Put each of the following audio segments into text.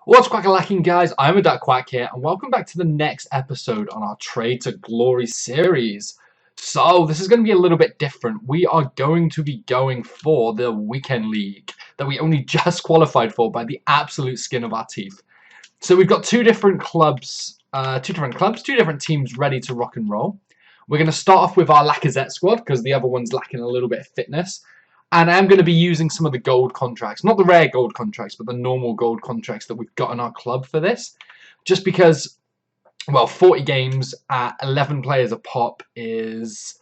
What's quack-a-lacking, guys? I'm a Quack here, and welcome back to the next episode on our Trade to Glory series. So, this is going to be a little bit different. We are going to be going for the Weekend League that we only just qualified for by the absolute skin of our teeth. So, we've got two different teams ready to rock and roll. We're going to start off with our Lacazette squad because the other one's lacking a little bit of fitness. And I'm going to be using some of the gold contracts. Not the rare gold contracts, but the normal gold contracts that we've got in our club for this. Just because, well, 40 games at 11 players a pop is...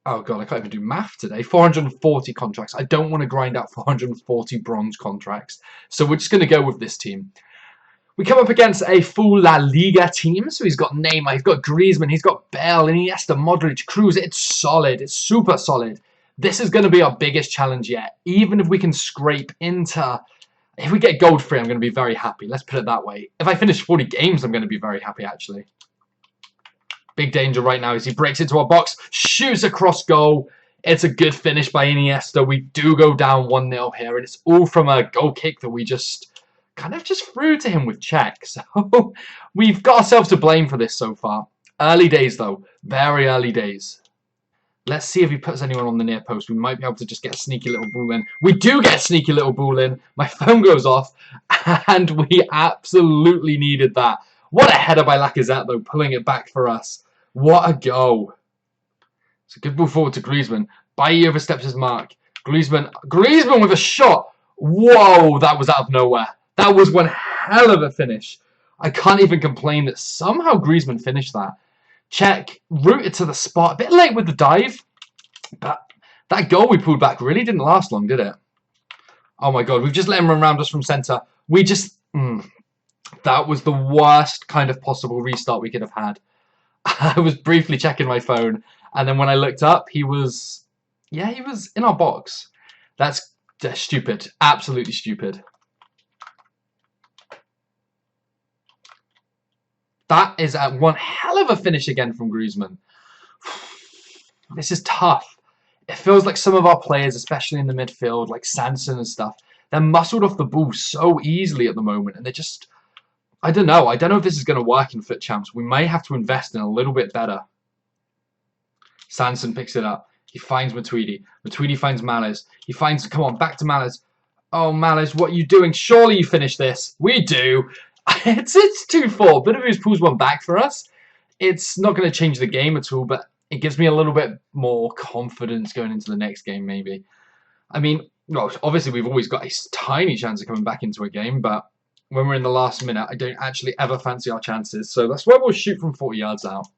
Oh, God, I can't even do math today. 440 contracts. I don't want to grind out 440 bronze contracts. So we're just going to go with this team. We come up against a full La Liga team. So he's got Neymar, he's got Griezmann, he's got Bale, Iniesta, Modric, Cruz. It's solid. It's super solid. This is going to be our biggest challenge yet. Even if we can scrape into... If we get gold free, I'm going to be very happy. Let's put it that way. If I finish 40 games, I'm going to be very happy, actually. Big danger right now as he breaks into our box. Shoots across goal. It's a good finish by Iniesta. We do go down 1-0 here. And it's all from a goal kick that we just kind of just threw to him with check. So we've got ourselves to blame for this so far. Early days, though. Very early days. Let's see if he puts anyone on the near post. We might be able to just get a sneaky little ball in. We do get a sneaky little ball in. My phone goes off. And we absolutely needed that. What a header by Lacazette, though, pulling it back for us. What a go. It's a good ball forward to Griezmann. Bailly oversteps his mark. Griezmann with a shot. Whoa, that was out of nowhere. That was one hell of a finish. I can't even complain that somehow Griezmann finished that. Check, rooted to the spot. A bit late with the dive, but that goal we pulled back really didn't last long, did it? Oh my God, we've just let him run around us from centre. We just... that was the worst kind of possible restart we could have had. I was briefly checking my phone, and then when I looked up, he was... Yeah, he was in our box. That's stupid. Absolutely stupid. That is one hell of a finish again from Griezmann. This is tough. It feels like some of our players, especially in the midfield, like Sanson and stuff, they're muscled off the ball so easily at the moment. And they're just... I don't know. I don't know if this is going to work in Foot Champs. We may have to invest in a little bit better. Sanson picks it up. He finds Matuidi. Matuidi finds Malice. He finds... Come on, back to Malice. Oh, Malice, what are you doing? Surely you finish this. We do. It's 2-4. Bit of who's pulls one back for us. It's not going to change the game at all, but it gives me a little bit more confidence going into the next game, maybe. I mean, well, obviously we've always got a tiny chance of coming back into a game, but when we're in the last minute, I don't actually ever fancy our chances. So that's why we'll shoot from 40 yards out.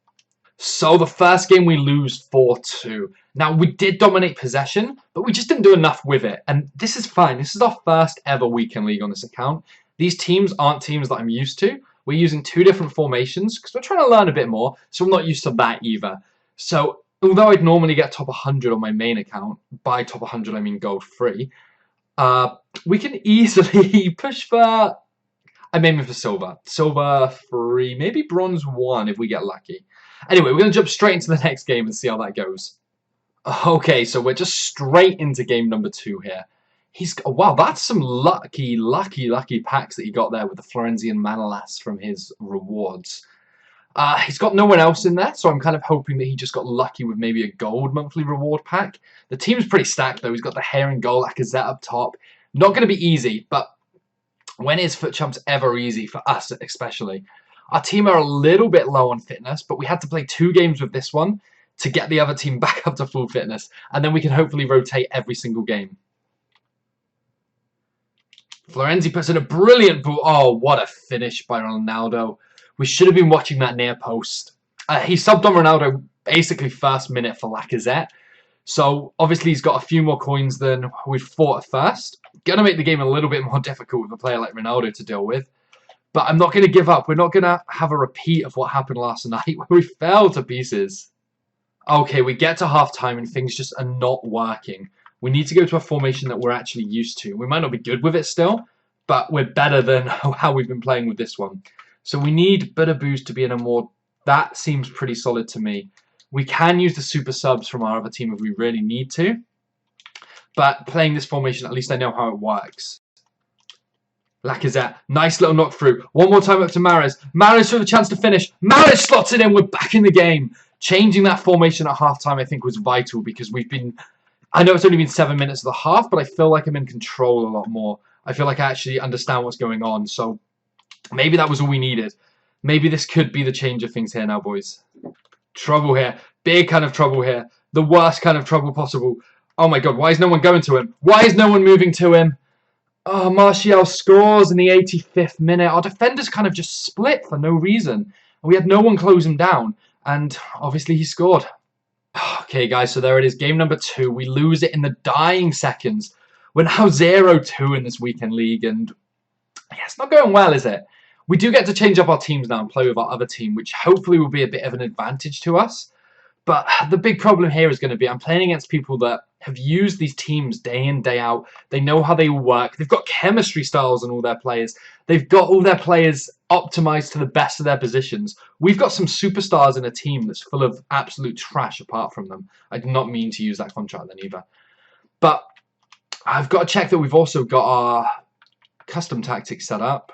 So the first game we lose 4-2. Now, we did dominate possession, but we just didn't do enough with it. And this is fine. This is our first ever Weekend League on this account. These teams aren't teams that I'm used to. We're using two different formations because we're trying to learn a bit more. So I'm not used to that either. So although I'd normally get top 100 on my main account, by top 100 I mean gold free, we can easily push for... I'm aiming for silver. Silver 3, maybe bronze 1 if we get lucky. Anyway, we're going to jump straight into the next game and see how that goes. Okay, so we're just straight into game number 2 here. Wow, that's some lucky packs that he got there with the Florenzi and Manolas from his rewards. He's got no one else in there, so I'm kind of hoping that he just got lucky with maybe a gold monthly reward pack. The team's pretty stacked, though. He's got the hair and goal, Lacazette up top. Not going to be easy, but when is Foot Champs ever easy, for us especially? Our team are a little bit low on fitness, but we had to play 2 games with this one to get the other team back up to full fitness, and then we can hopefully rotate every single game. Florenzi puts in a brilliant ball. Oh, what a finish by Ronaldo. We should have been watching that near post. He subbed on Ronaldo basically first minute for Lacazette. So, obviously, he's got a few more coins than we've fought at first. Going to make the game a little bit more difficult with a player like Ronaldo to deal with. But I'm not going to give up. We're not going to have a repeat of what happened last night where we fell to pieces. Okay, we get to half-time and things just are not working. We need to go to a formation that we're actually used to. We might not be good with it still, but we're better than how we've been playing with this one. So we need better boost to be in a more... That seems pretty solid to me. We can use the super subs from our other team if we really need to. But playing this formation, at least I know how it works. Lacazette, nice little knock through. One more time up to Mahrez. Mahrez for the chance to finish. Mahrez slots it in. We're back in the game. Changing that formation at half-time, I think, was vital because we've been... I know it's only been 7 minutes of the half, but I feel like I'm in control a lot more. I feel like I actually understand what's going on. So maybe that was all we needed. Maybe this could be the change of things here now, boys. Trouble here. Big kind of trouble here. The worst kind of trouble possible. Oh my God, why is no one going to him? Why is no one moving to him? Oh, Martial scores in the 85th minute. Our defenders kind of just split for no reason. We had no one close him down. And obviously he scored. Okay, guys, so there it is. Game number 2. We lose it in the dying seconds. We're now 0-2 in this weekend league. And yeah, it's not going well, is it? We do get to change up our teams now and play with our other team, which hopefully will be a bit of an advantage to us. But the big problem here is going to be I'm playing against people that have used these teams day in, day out. They know how they work. They've got chemistry styles in all their players. They've got all their players optimized to the best of their positions. We've got some superstars in a team that's full of absolute trash apart from them. I did not mean to use that contract then either. But I've got to check that we've also got our custom tactics set up,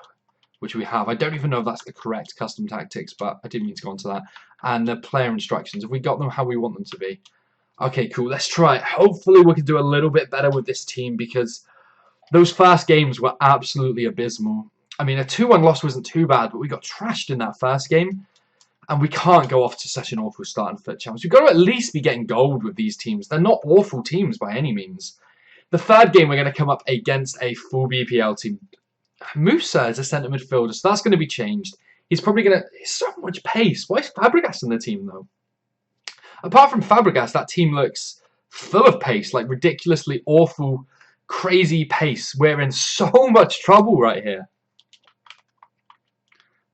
which we have. I don't even know if that's the correct custom tactics, but I didn't mean to go into that. And the player instructions, have we got them how we want them to be? Okay, cool. Let's try it. Hopefully we can do a little bit better with this team because those first games were absolutely abysmal. I mean, a 2-1 loss wasn't too bad, but we got trashed in that first game. And we can't go off to such an awful start in FUT Champs. We've got to at least be getting gold with these teams. They're not awful teams by any means. The third game, we're going to come up against a full BPL team. Musa is a centre midfielder, so that's going to be changed. He's probably going to... So much pace. Why is Fabregas in the team, though? Apart from Fabregas, that team looks full of pace, like ridiculously awful, crazy pace. We're in so much trouble right here.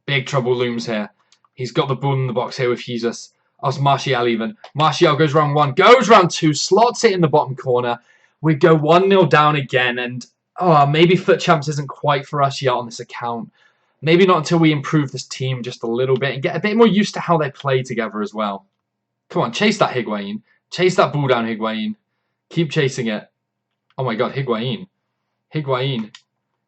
Big trouble looms here. He's got the ball in the box here with Jesus. That's Martial even. Martial goes round 1, goes round 2, slots it in the bottom corner. We go 1-0 down again, and maybe FUT Champs isn't quite for us yet on this account. Maybe not until we improve this team just a little bit and get a bit more used to how they play together as well. Come on, chase that Higuain. Chase that ball down, Higuain. Keep chasing it. Oh my God, Higuain. Higuain.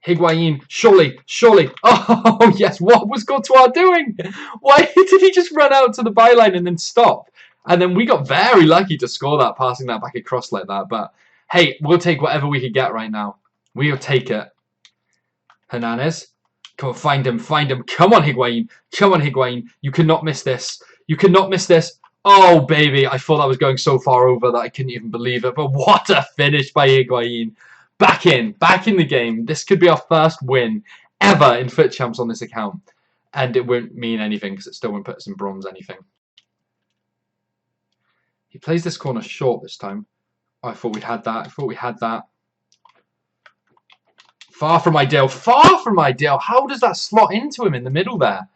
Higuain. Surely, surely. Oh, yes. What was Courtois doing? Why did he just run out to the byline and then stop? And then we got very lucky to score that, passing that back across like that. But, hey, we'll take whatever we could get right now. We'll take it. Hernandez. Come on, find him, find him. Come on, Higuain. Come on, Higuain. You cannot miss this. You cannot miss this. Oh, baby. I thought I was going so far over that I couldn't even believe it. But what a finish by Higuain. Back in the game. This could be our first win ever in FUT Champs on this account. And it won't mean anything because it still won't put us in bronze anything. He plays this corner short this time. Oh, I thought we'd had that. I thought we had that. Far from ideal. Far from ideal. How does that slot into him in the middle there?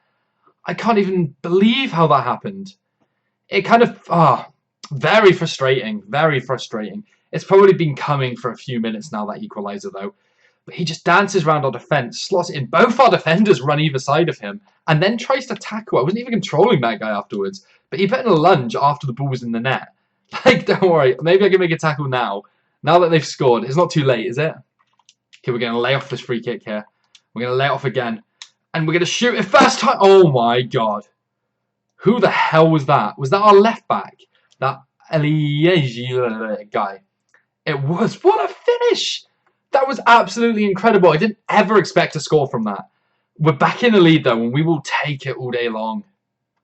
I can't even believe how that happened. It kind of... very frustrating. Very frustrating. It's probably been coming for a few minutes now, that equaliser, though. But he just dances around our defence, slots it in. Both our defenders run either side of him, and then tries to tackle. I wasn't even controlling that guy afterwards. But he put in a lunge after the ball was in the net. Like, don't worry. Maybe I can make a tackle now. Now that they've scored. It's not too late, is it? Okay, we're going to lay off this free kick here. We're going to lay it off again. And we're going to shoot it first time. Oh, my God. Who the hell was that? Was that our left back? That Eliege guy. It was. What a finish! That was absolutely incredible. I didn't ever expect to score from that. We're back in the lead, though, and we will take it all day long.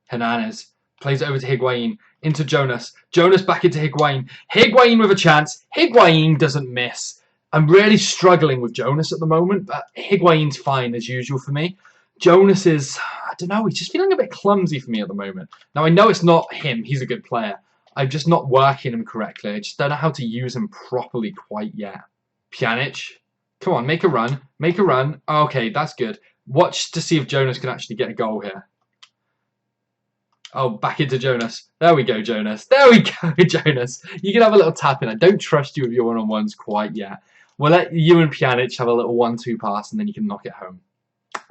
Hernandez plays it over to Higuain. Into Jonas. Jonas back into Higuain. Higuain with a chance. Higuain doesn't miss. I'm really struggling with Jonas at the moment, but Higuain's fine as usual for me. Jonas is, I don't know, he's just feeling a bit clumsy for me at the moment. Now, I know it's not him. He's a good player. I'm just not working him correctly. I just don't know how to use him properly quite yet. Pjanic. Come on, make a run. Make a run. Okay, that's good. Watch to see if Jonas can actually get a goal here. Oh, back into Jonas. There we go, Jonas. There we go, Jonas. You can have a little tap in. I don't trust you with your one-on-ones quite yet. We'll let you and Pjanic have a little 1-2 pass and then you can knock it home.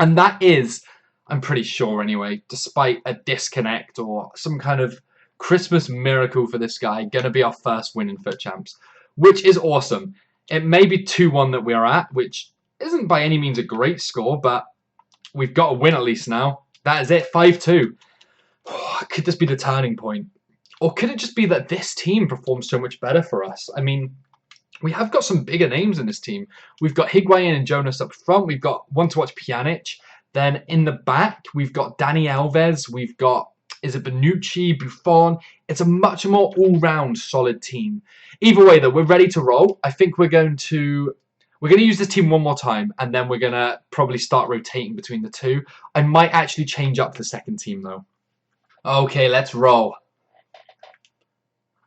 And that is, I'm pretty sure anyway, despite a disconnect or some kind of Christmas miracle for this guy, going to be our first win in FUT Champs, which is awesome. It may be 2-1 that we are at, which Isn't by any means a great score, but we've got a win at least now. That is it, 5-2. Could this be the turning point? Or could it just be that this team performs so much better for us? I mean, we have got some bigger names in this team. We've got Higuain and Jonas up front. We've got one to watch Pjanic. Then in the back, we've got Dani Alves. We've got, is it Bonucci, Buffon? It's a much more all-round solid team. Either way, though, we're ready to roll. I think we're going to use this team one more time, and then we're going to probably start rotating between the two. I might actually change up the second team, though. Okay, let's roll.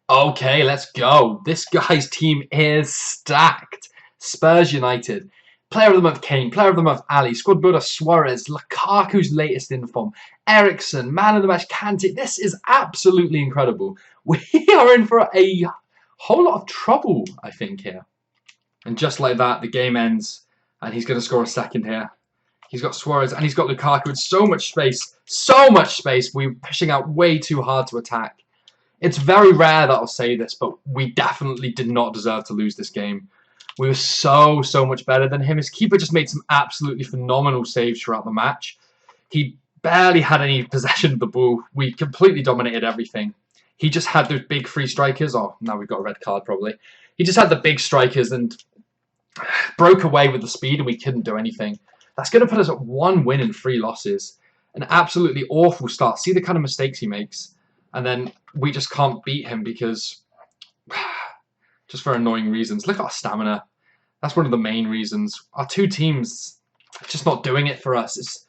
Okay, let's go. This guy's team is stacked. Spurs United. Player of the Month, Kane. Player of the Month, Ali. Squad builder, Suarez. Lukaku's latest inform. Ericsson. Man of the match, Kante. This is absolutely incredible. We are in for a whole lot of trouble, I think, here. And just like that, the game ends. And he's going to score a second here. He's got Suarez and he's got Lukaku with so much space. So much space. We're pushing out way too hard to attack. It's very rare that I'll say this, but we definitely did not deserve to lose this game. We were so much better than him. His keeper just made some absolutely phenomenal saves throughout the match. He barely had any possession of the ball. We completely dominated everything. He just had those big free strikers. Oh, now we've got a red card probably. He just had the big strikers and broke away with the speed and we couldn't do anything. That's going to put us at 1 win and 3 losses. An absolutely awful start. See the kind of mistakes he makes. And then we just can't beat him because just for annoying reasons. Look at our stamina. That's one of the main reasons. Our two teams are just not doing it for us.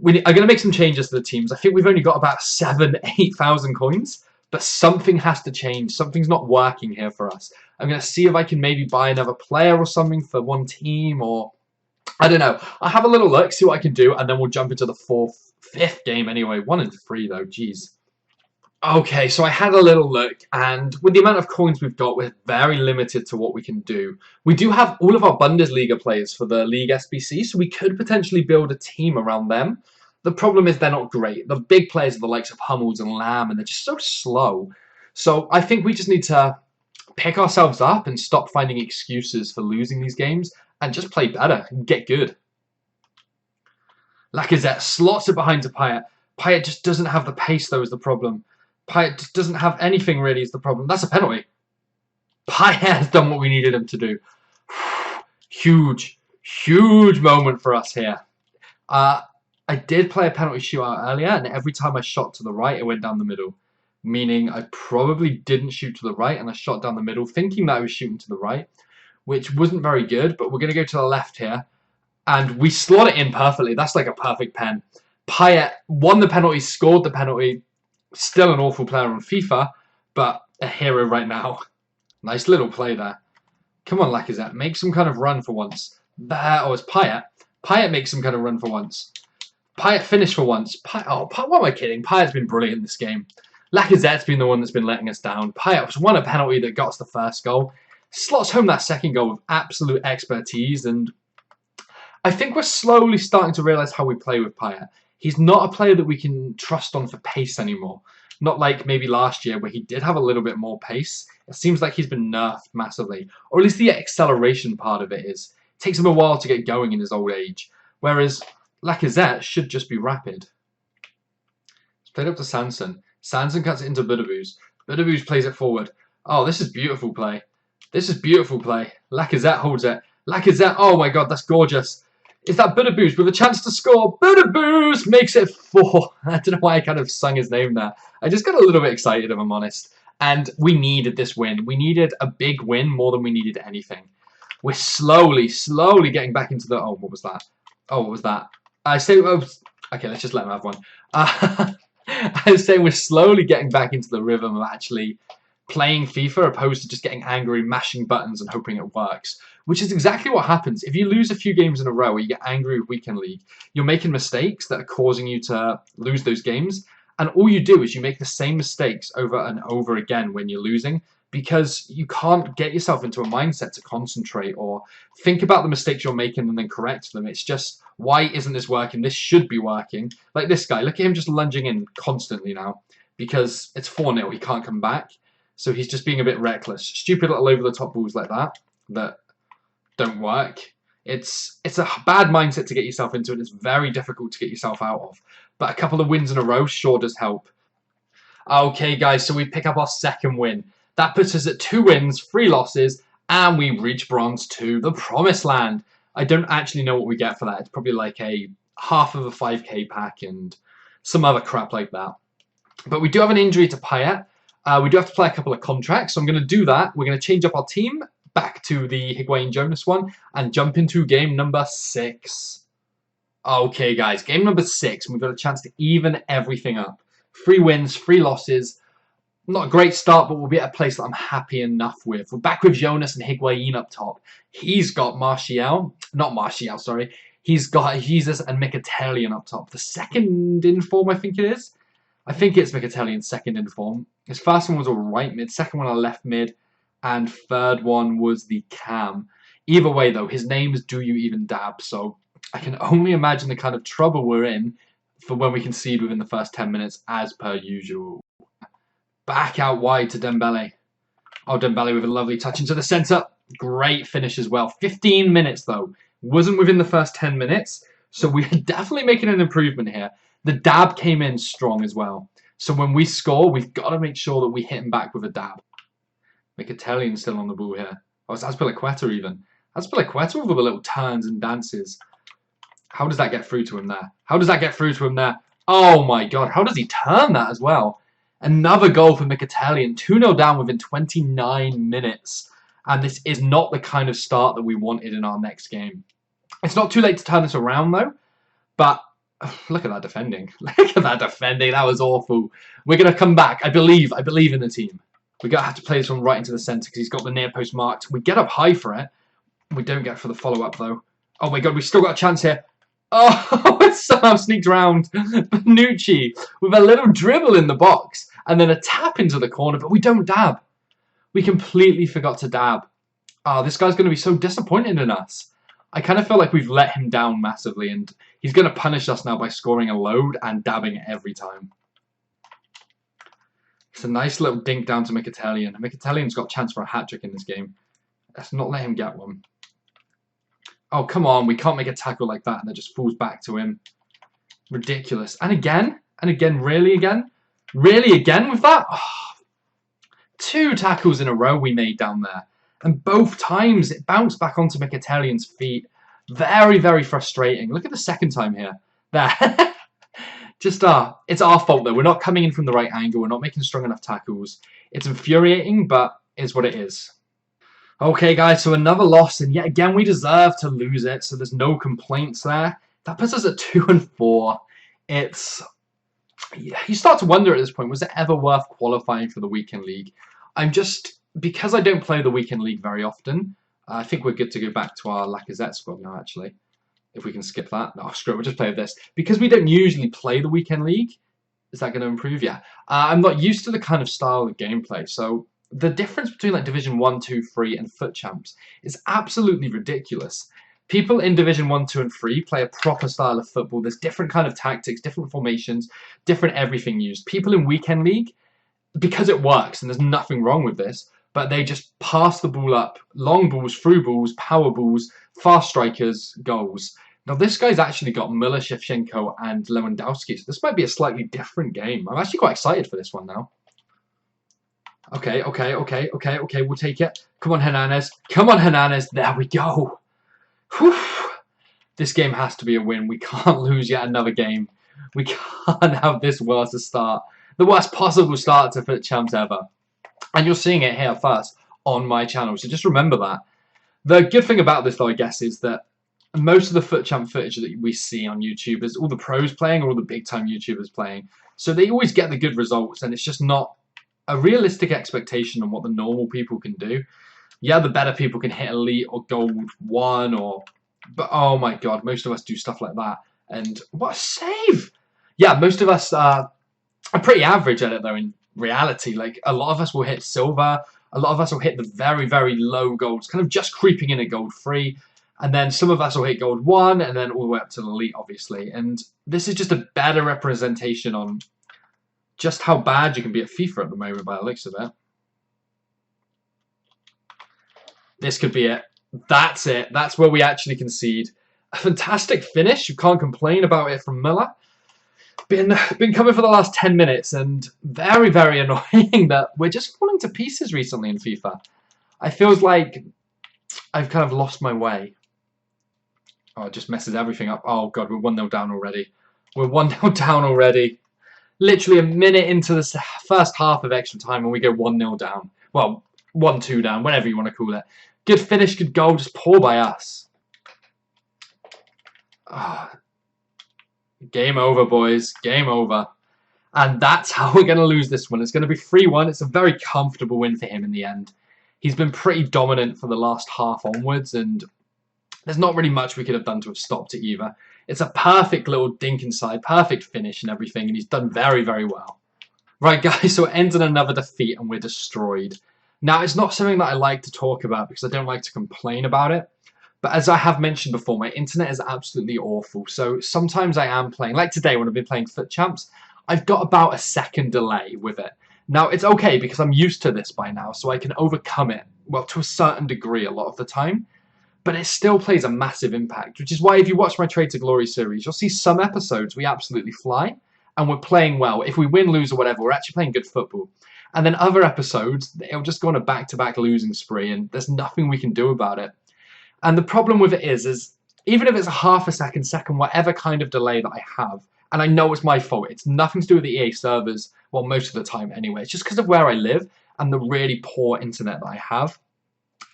I'm going to make some changes to the teams. I think we've only got about 8,000 coins, but something has to change. Something's not working here for us. I'm going to see if I can maybe buy another player or something for one team, or I don't know. I'll have a little look, see what I can do, and then we'll jump into the 5th game anyway. 1 and 3 though, jeez. Okay, so I had a little look, and with the amount of coins we've got, we're very limited to what we can do. We do have all of our Bundesliga players for the League SBC, so we could potentially build a team around them. The problem is they're not great. The big players are the likes of Hummels and Lamb, and they're just so slow. So I think we just need to pick ourselves up and stop finding excuses for losing these games, and just play better and get good. Lacazette slots it behind to Payet. Payet just doesn't have the pace, though, is the problem. Payet just doesn't have anything really is the problem. That's a penalty. Payet has done what we needed him to do. Huge moment for us here. I did play a penalty shootout earlier, and every time I shot to the right, it went down the middle. Meaning I probably didn't shoot to the right, and I shot down the middle, thinking that I was shooting to the right, which wasn't very good, but we're going to go to the left here. And we slot it in perfectly. That's like a perfect pen. Payet won the penalty, scored the penalty. Still an awful player on FIFA, but a hero right now. Nice little play there. Come on, Lacazette. Make some kind of run for once. There. Oh, it's Payet. Payet makes some kind of run for once. Payet finished for once. What am I kidding? Payet's been brilliant in this game. Lacazette's been the one that's been letting us down. Payet won a penalty that got us the first goal. Slots home that second goal with absolute expertise, and I think we're slowly starting to realise how we play with Payet. He's not a player that we can trust on for pace anymore. Not like maybe last year where he did have a little bit more pace. It seems like he's been nerfed massively. Or at least the acceleration part of it is. It takes him a while to get going in his old age. Whereas Lacazette should just be rapid. It's played up to Sanson. Sanson cuts it into Budabuz. Budabuz plays it forward. Oh, this is beautiful play. This is beautiful play. Lacazette holds it. Lacazette, oh my god, that's gorgeous. Is that Budabuz with a chance to score? Budabuz makes it 4. I don't know why I kind of sung his name there. I just got a little bit excited, if I'm honest. And we needed this win. We needed a big win more than we needed anything. We're slowly getting back into the... Oh, what was that? Oh, what was that? I say... Oh, okay, let's just let him have one. I was saying we're slowly getting back into the rhythm of actually playing FIFA opposed to just getting angry, mashing buttons and hoping it works. Which is exactly what happens. If you lose a few games in a row or you get angry with Weekend League, you're making mistakes that are causing you to lose those games. And all you do is you make the same mistakes over and over again when you're losing because you can't get yourself into a mindset to concentrate or think about the mistakes you're making and then correct them. It's just, why isn't this working? This should be working. Like this guy, look at him just lunging in constantly now because it's 4-0. He can't come back. So he's just being a bit reckless. Stupid little over-the-top balls like that don't work. It's a bad mindset to get yourself into, and it's very difficult to get yourself out of. But a couple of wins in a row sure does help. Okay, guys, so we pick up our second win. That puts us at 2 wins, 3 losses, and we reach bronze to the promised land. I don't actually know what we get for that. It's probably like a half of a 5k pack and some other crap like that. But we do have an injury to Payet. We do have to play a couple of contracts, so I'm going to do that. We're going to change up our team back to the Higuain Jonas one and jump into game number 6. Okay, guys, game number 6. We've got a chance to even everything up. 3 wins, 3 losses. Not a great start, but we'll be at a place that I'm happy enough with. We're back with Jonas and Higuain up top. He's got not Martial, sorry. He's got Jesus and Mkhitaryan up top. The second in form, I think it is. I think it's Mkhitaryan second in form. His first one was a right mid, second one a left mid, and third one was the cam. Either way, though, his name is Do You Even Dab, so I can only imagine the kind of trouble we're in for when we concede within the first 10 minutes, as per usual. Back out wide to Dembele. Oh, Dembele with a lovely touch into the centre. Great finish as well. 15 minutes, though. Wasn't within the first 10 minutes, so we're definitely making an improvement here. The dab came in strong as well. So when we score, we've got to make sure that we hit him back with a dab. Mkhitaryan still on the ball here. Oh, it's Azpilicueta even. Azpilicueta with all the little turns and dances. How does that get through to him there? How does that get through to him there? Oh my god, how does he turn that as well? Another goal for Mkhitaryan. 2-0 down within 29 minutes. And this is not the kind of start that we wanted in our next game. It's not too late to turn this around though. But look at that defending. Look at that defending. That was awful. We're going to come back. I believe in the team. We're going to have to play this one right into the centre because he's got the near post marked. We get up high for it. We don't get for the follow-up though. Oh my god, we've still got a chance here. Oh, it somehow sneaked around Bonucci with a little dribble in the box and then a tap into the corner, but we don't dab. We completely forgot to dab. Oh, this guy's going to be so disappointed in us. I kind of feel like we've let him down massively and he's going to punish us now by scoring a load and dabbing every time. It's a nice little dink down to Mkhitaryan. Mkhitaryan's got a chance for a hat-trick in this game. Let's not let him get one. Oh, come on. We can't make a tackle like that and it just falls back to him. Ridiculous. And again, really again? Really again with that? Oh, 2 tackles in a row we made down there. And both times it bounced back onto Mkhitaryan's feet. Very, very frustrating. Look at the second time here. There. Just, it's our fault though. We're not coming in from the right angle. We're not making strong enough tackles. It's infuriating, but it's what it is. Okay, guys, so another loss, and yet again we deserve to lose it, so there's no complaints there. That puts us at 2-4. It's... You start to wonder at this point, was it ever worth qualifying for the Weekend League? Because I don't play the Weekend League very often, I think we're good to go back to our Lacazette squad now, actually. If we can skip that. No, screw it, we'll just play with this. Because we don't usually play the Weekend League, is that going to improve? Yeah. I'm not used to the kind of style of gameplay, so... The difference between like Division 1, 2, 3 and FUT Champs is absolutely ridiculous. People in Division 1, 2 and 3 play a proper style of football. There's different kind of tactics, different formations, different everything used. People in Weekend League, because it works and there's nothing wrong with this, but they just pass the ball up. Long balls, through balls, power balls, fast strikers, goals. Now this guy's actually got Müller, Shevchenko and Lewandowski, so this might be a slightly different game. I'm actually quite excited for this one now. Okay, we'll take it. Come on, Hernandez. Come on, Hernandez. There we go. Whew. This game has to be a win. We can't lose yet another game. We can't have this worst a start. The worst possible start to FUT Champs ever. And you're seeing it here first on my channel, so just remember that. The good thing about this, though, I guess, is that most of the FUT Champ footage that we see on YouTube is all the pros playing or all the big-time YouTubers playing. So they always get the good results, and it's just not a realistic expectation on what the normal people can do. Yeah, the better people can hit elite or gold 1 or... But oh my god, most of us do stuff like that. And what a save! Yeah, most of us are pretty average at it though in reality. Like, a lot of us will hit silver. A lot of us will hit the very, very low golds, kind of just creeping in at gold 3. And then some of us will hit gold 1 and then all the way up to elite, obviously. And this is just a better representation on just how bad you can be at FIFA at the moment by the looks of it. This could be it. That's it. That's where we actually concede. A fantastic finish. You can't complain about it from Miller. Been coming for the last 10 minutes, and very, very annoying that we're just falling to pieces recently in FIFA. I feels like I've kind of lost my way. Oh, it just messes everything up. Oh, God, we're 1-0 down already. We're 1-0 down already. Literally a minute into the first half of extra time, and we go 1-0 down. Well, 1-2 down, whatever you want to call it. Good finish, good goal, just poor by us. Oh, game over, boys. Game over. And that's how we're going to lose this one. It's going to be 3-1. It's a very comfortable win for him in the end. He's been pretty dominant for the last half onwards, and there's not really much we could have done to have stopped it either. It's a perfect little dink inside, perfect finish and everything, and he's done very, very well. Right, guys, so it ends in another defeat, and we're destroyed. Now, it's not something that I like to talk about because I don't like to complain about it. But as I have mentioned before, my internet is absolutely awful. So sometimes I am playing, like today when I've been playing Foot Champs, I've got about a second delay with it. Now, it's okay because I'm used to this by now, so I can overcome it, well, to a certain degree a lot of the time. But it still plays a massive impact, which is why if you watch my Trade to Glory series, you'll see some episodes we absolutely fly, and we're playing well. If we win, lose, or whatever, we're actually playing good football. And then other episodes, it'll just go on a back-to-back losing spree, and there's nothing we can do about it. And the problem with it is even if it's a half a second, whatever kind of delay that I have, and I know it's my fault, it's nothing to do with the EA servers, well, most of the time anyway. It's just because of where I live and the really poor internet that I have.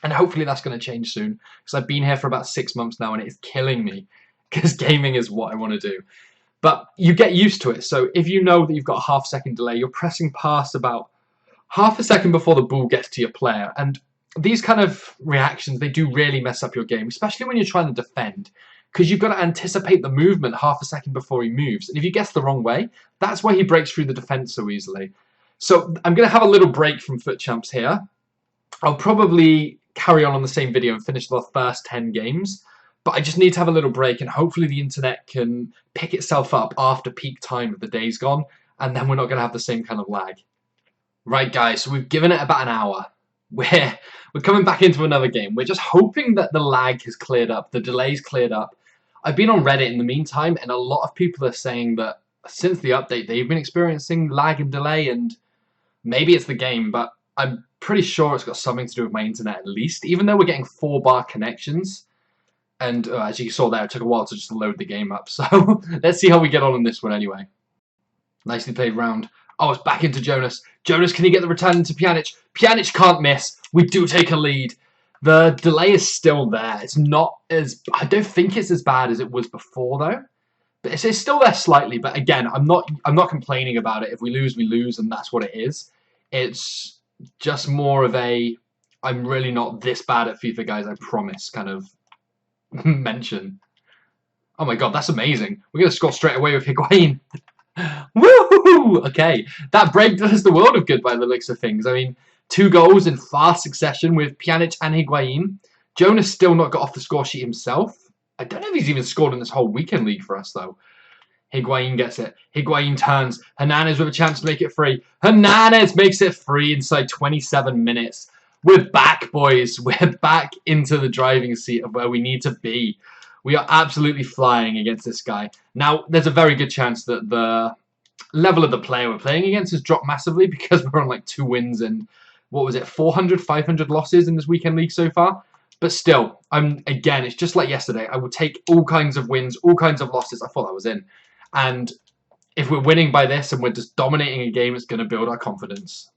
And hopefully that's going to change soon, because I've been here for about 6 months now, and it is killing me, because gaming is what I want to do. But you get used to it, so if you know that you've got a half-second delay, you're pressing past about half a second before the ball gets to your player, and these kind of reactions, they do really mess up your game, especially when you're trying to defend, because you've got to anticipate the movement half a second before he moves, and if he gets the wrong way, that's why he breaks through the defense so easily. So I'm going to have a little break from Foot Champs here. I'll probably carry on the same video and finish the first 10 games, but I just need to have a little break, and hopefully the internet can pick itself up after peak time of the day's gone, and then we're not going to have the same kind of lag. Right, guys, so we've given it about an hour. We're coming back into another game. We're just hoping that the lag has cleared up, the delay's cleared up. I've been on Reddit in the meantime, and a lot of people are saying that since the update, they've been experiencing lag and delay, and maybe it's the game, but I'm pretty sure it's got something to do with my internet at least, even though we're getting 4-bar connections. And as you saw there, it took a while to just load the game up. So let's see how we get on in this one anyway. Nicely played round. Oh, it's back into Jonas. Jonas, can he get the return into Pjanic? Pjanic can't miss. We do take a lead. The delay is still there. It's not as... I don't think it's as bad as it was before, though. But it's still there slightly. But again, I'm not complaining about it. If we lose, and that's what it is. It's just more of a... I'm really not this bad at FIFA, guys, I promise, kind of mention. Oh my god, that's amazing. We're going to score straight away with Higuain. Woo! Okay, that break does the world of good by the looks of things. I mean, 2 goals in fast succession with Pjanic and Higuain. Jonas still not got off the score sheet himself. I don't know if he's even scored in this whole weekend league for us, though. Higuain gets it. Higuain turns. Hernandez with a chance to make it free. Hernandez makes it free inside 27 minutes. We're back, boys. We're back into the driving seat of where we need to be. We are absolutely flying against this guy. Now, there's a very good chance that the level of the player we're playing against has dropped massively because we're on like 2 wins and, what was it, 400, 500 losses in this weekend league so far. But still, again, it's just like yesterday. I will take all kinds of wins, all kinds of losses. I thought I was in. And if we're winning by this and we're just dominating a game, it's going to build our confidence.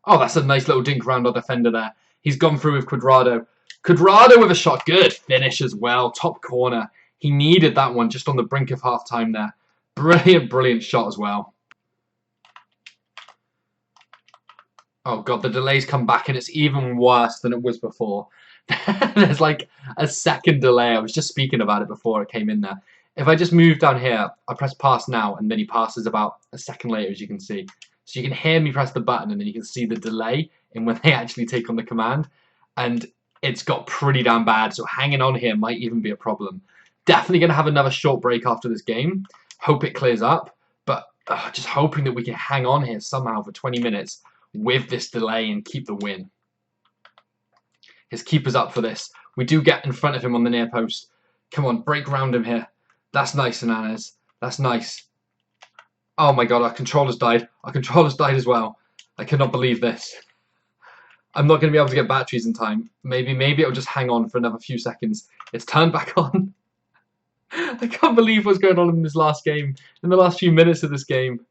Oh, that's a nice little dink around our defender there. He's gone through with Cuadrado. Cuadrado with a shot. Good finish as well. Top corner. He needed that one just on the brink of half-time there. Brilliant, brilliant shot as well. Oh, God, the delays come back, and it's even worse than it was before. There's like a second delay. I was just speaking about it before it came in there. If I just move down here, I press pass now, and then he passes about a second later, as you can see. So you can hear me press the button, and then you can see the delay in when they actually take on the command. And it's got pretty damn bad, so hanging on here might even be a problem. Definitely going to have another short break after this game. Hope it clears up, but just hoping that we can hang on here somehow for 20 minutes with this delay and keep the win. His keeper's up for this. We do get in front of him on the near post. Come on, break round him here. That's nice, Hernandez. That's nice. Oh my god, our controller's died. Our controller's died as well. I cannot believe this. I'm not going to be able to get batteries in time. Maybe it'll just hang on for another few seconds. It's turned back on. I can't believe what's going on in this last game. In the last few minutes of this game.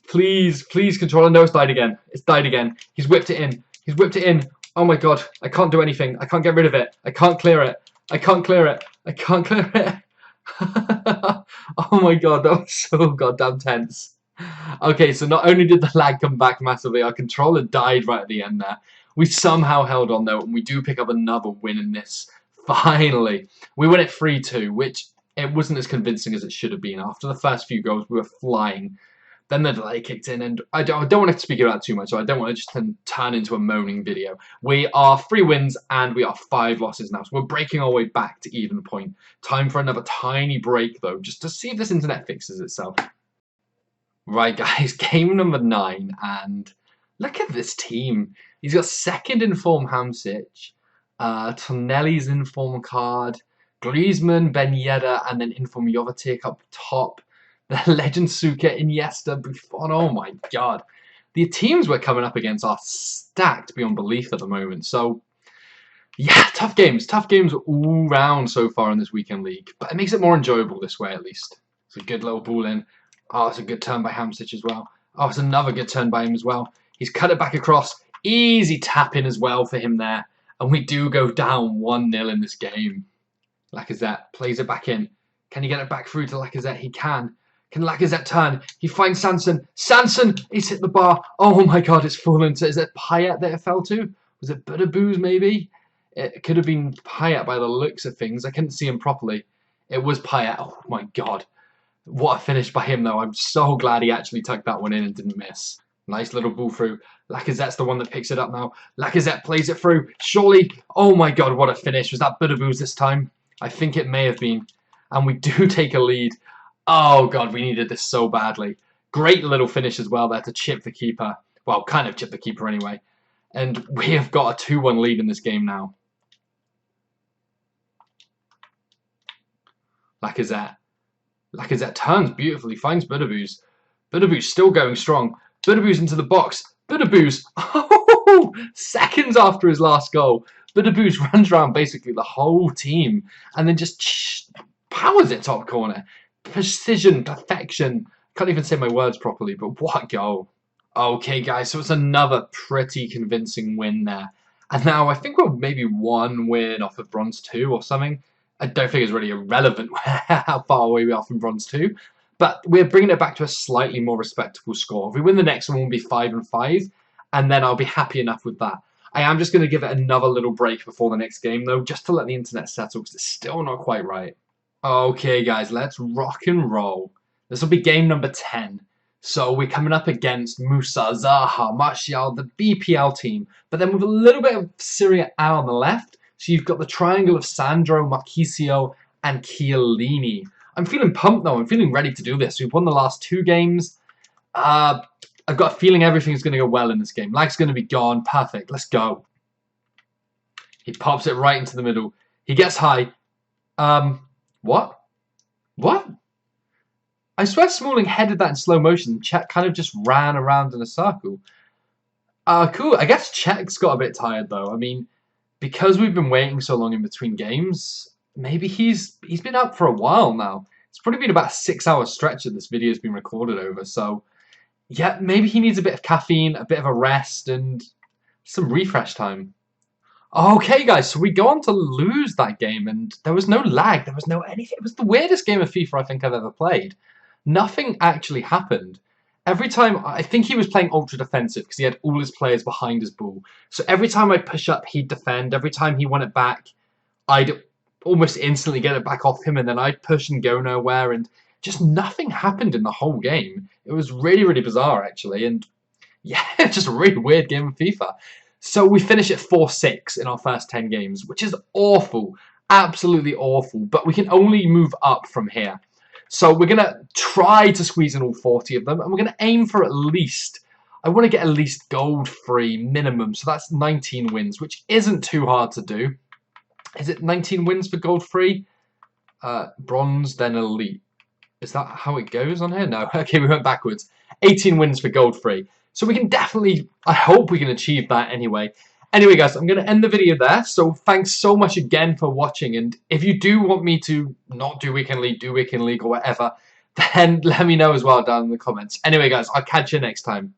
Please, please, controller. No, it's died again. It's died again. He's whipped it in. He's whipped it in. Oh my god. I can't do anything. I can't get rid of it. I can't clear it. I can't clear it. I can't clear it. Oh my god, that was so goddamn tense. Okay, so not only did the lag come back massively, our controller died right at the end there. We somehow held on though, and we do pick up another win in this. Finally. We win it 3-2, which it wasn't as convincing as it should have been. After the first few goals, we were flying. Then the delay kicked in, and I don't want to speak about it too much, so I don't want to just turn into a moaning video. We are 3 wins, and we are 5 losses now, so we're breaking our way back to even point. Time for another tiny break, though, just to see if this internet fixes itself. Right, guys, game number 9, and look at this team. He's got second in form Hamsic, Tonelli's in form card, Griezmann, Ben Yedder, and then in form Jovetic up top. The legend Suka, Iniesta, Buffon. Oh my god. The teams we're coming up against are stacked beyond belief at the moment. So, yeah, tough games. Tough games all round so far in this weekend league. But it makes it more enjoyable this way, at least. It's a good little ball in. Oh, it's a good turn by Hamsic as well. Oh, it's another good turn by him as well. He's cut it back across. Easy tap in as well for him there. And we do go down 1-0 in this game. Lacazette plays it back in. Can he get it back through to Lacazette? He can. Can Lacazette turn? He finds Sanson. Sanson! He's hit the bar. Oh my god, it's fallen to... Is it Payet that it fell to? Was it Budabooz maybe? It could have been Payet by the looks of things. I couldn't see him properly. It was Payet. Oh my god. What a finish by him though. I'm so glad he actually tucked that one in and didn't miss. Nice little ball through. Lacazette's the one that picks it up now. Lacazette plays it through. Surely... Oh my god, what a finish. Was that Budabooz this time? I think it may have been. And we do take a lead. Oh god, we needed this so badly. Great little finish as well there to chip the keeper. Well, kind of chip the keeper anyway. And we have got a 2-1 lead in this game now. Lacazette. Lacazette turns beautifully, finds Budabooz. Budabooz still going strong. Budabooz into the box. Budabooz. Oh, seconds after his last goal. Budabooz runs around basically the whole team and then just powers it top corner. Precision, perfection. Can't even say my words properly, but what a goal. Okay, guys, so it's another pretty convincing win there. And now I think we're maybe 1 win off of Bronze 2 or something. I don't think it's really irrelevant how far away we are from Bronze 2. But we're bringing it back to a slightly more respectable score. If we win the next one, we'll be 5-5. And then I'll be happy enough with that. I am just going to give it another little break before the next game, though, just to let the internet settle, because it's still not quite right. Okay, guys, let's rock and roll. This will be game number 10. So we're coming up against Musa, Zaha, Martial, the BPL team. But then with a little bit of Serie A on the left. So you've got the triangle of Sandro, Marchisio, and Chiellini. I'm feeling pumped, though. I'm feeling ready to do this. We've won the last 2 games. I've got a feeling everything's going to go well in this game. Lag's going to be gone. Perfect. Let's go. He pops it right into the middle. He gets high. What? What? I swear Smalling headed that in slow motion. Cech kind of just ran around in a circle. Cool. I guess Cech's got a bit tired, though. I mean, because we've been waiting so long in between games, maybe he's been up for a while now. It's probably been about a 6-hour stretch that this video's been recorded over. So, yeah, maybe he needs a bit of caffeine, a bit of a rest, and some refresh time. Okay, guys, so we go on to lose that game, and there was no lag, there was no anything. It was the weirdest game of FIFA I think I've ever played. Nothing actually happened. Every time, I think he was playing ultra defensive because he had all his players behind his ball. So every time I'd push up, he'd defend. Every time he won it back, I'd almost instantly get it back off him, and then I'd push and go nowhere, and just nothing happened in the whole game. It was really, really bizarre, actually, and yeah, just a really weird game of FIFA. So we finish at 4-6 in our first 10 games, which is awful, absolutely awful, but we can only move up from here. So we're going to try to squeeze in all 40 of them, and we're going to aim for at least, I want to get at least gold free minimum. So that's 19 wins, which isn't too hard to do. Is it 19 wins for gold free? Bronze, then elite. Is that how it goes on here? No. Okay, we went backwards. 18 wins for gold free. So we can definitely, I hope we can achieve that anyway. Anyway, guys, I'm going to end the video there. So thanks so much again for watching. And if you do want me to not do Weekend League, do Weekend League or whatever, then let me know as well down in the comments. Anyway, guys, I'll catch you next time.